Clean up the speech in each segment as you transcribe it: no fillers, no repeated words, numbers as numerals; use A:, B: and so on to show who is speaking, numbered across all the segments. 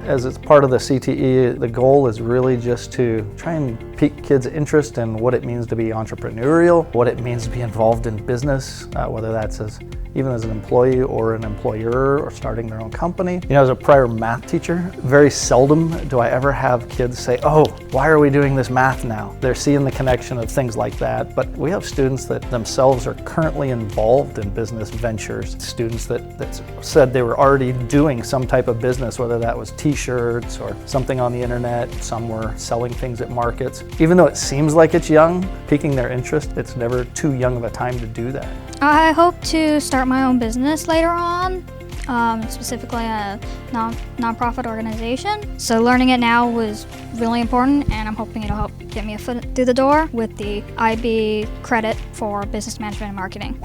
A: As it's part of the CTE, the goal is really just to try and pique kids' interest in what it means to be entrepreneurial, what it means to be involved in business, whether that's even as an employee or an employer or starting their own company. You know, as a prior math teacher, very seldom do I ever have kids say, oh, why are we doing this math now? They're seeing the connection of things like that, but we have students that themselves are currently involved in business ventures, students that said they were already doing some type of business, whether that was t-shirts or something on the internet, some were selling things at markets. Even though it seems like it's young, piquing their interest, it's never too young of a time to do that.
B: I hope to start my own business later on, specifically a non-profit organization. So learning it now was really important, and I'm hoping it'll help get me a foot through the door with the IB credit for business management and marketing.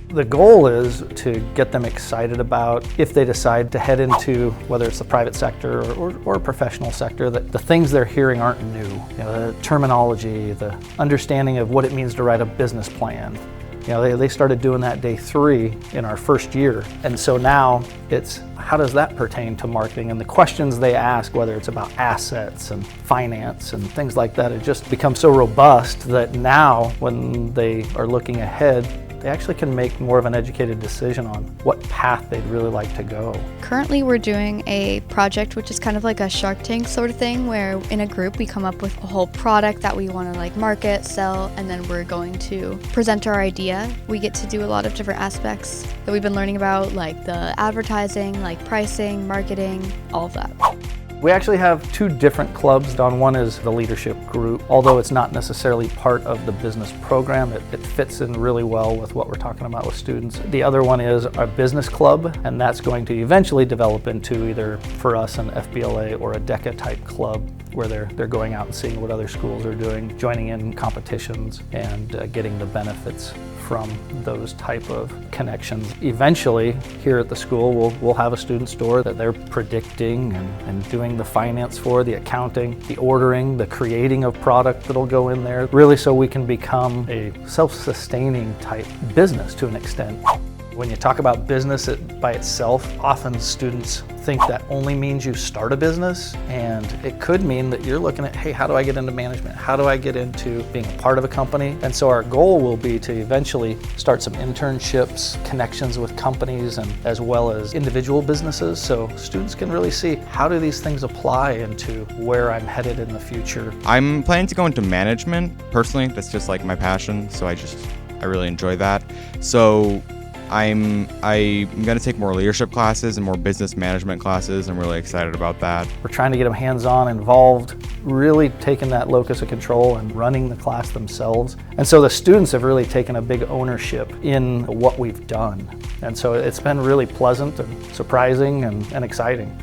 A: The goal is to get them excited about, if they decide to head into, whether it's the private sector or professional sector, that the things they're hearing aren't new. You know, the terminology, the understanding of what it means to write a business plan. You know, they started doing that day 3 in our first year. And so now it's, how does that pertain to marketing? And the questions they ask, whether it's about assets and finance and things like that, it just becomes so robust that now when they are looking ahead, they actually can make more of an educated decision on what path they'd really like to go.
C: Currently we're doing a project which is kind of like a Shark Tank sort of thing, where in a group we come up with a whole product that we want to like market, sell, and then we're going to present our idea. We get to do a lot of different aspects that we've been learning about, like the advertising, like pricing, marketing, all of that.
A: We actually have 2 different clubs. One is the leadership group. Although it's not necessarily part of the business program, it fits in really well with what we're talking about with students. The other one is our business club, and that's going to eventually develop into either, for us, an FBLA or a DECA type club, where they're going out and seeing what other schools are doing, joining in competitions, and getting the benefits from those type of connections. Eventually, here at the school, we'll have a student store that they're predicting and doing the finance for, the accounting, the ordering, the creating of product that'll go in there, really so we can become a self-sustaining type business to an extent. When you talk about business by itself, often students think that only means you start a business, and it could mean that you're looking at, hey, how do I get into management? How do I get into being a part of a company? And so our goal will be to eventually start some internships, connections with companies, and as well as individual businesses, so students can really see, how do these things apply into where I'm headed in the future?
D: I'm planning to go into management. Personally, that's just like my passion, so I really enjoy that. So I'm going to take more leadership classes and more business management classes. I'm really excited about that.
A: We're trying to get them hands-on, involved, really taking that locus of control and running the class themselves. And so the students have really taken a big ownership in what we've done. And so it's been really pleasant and surprising and exciting.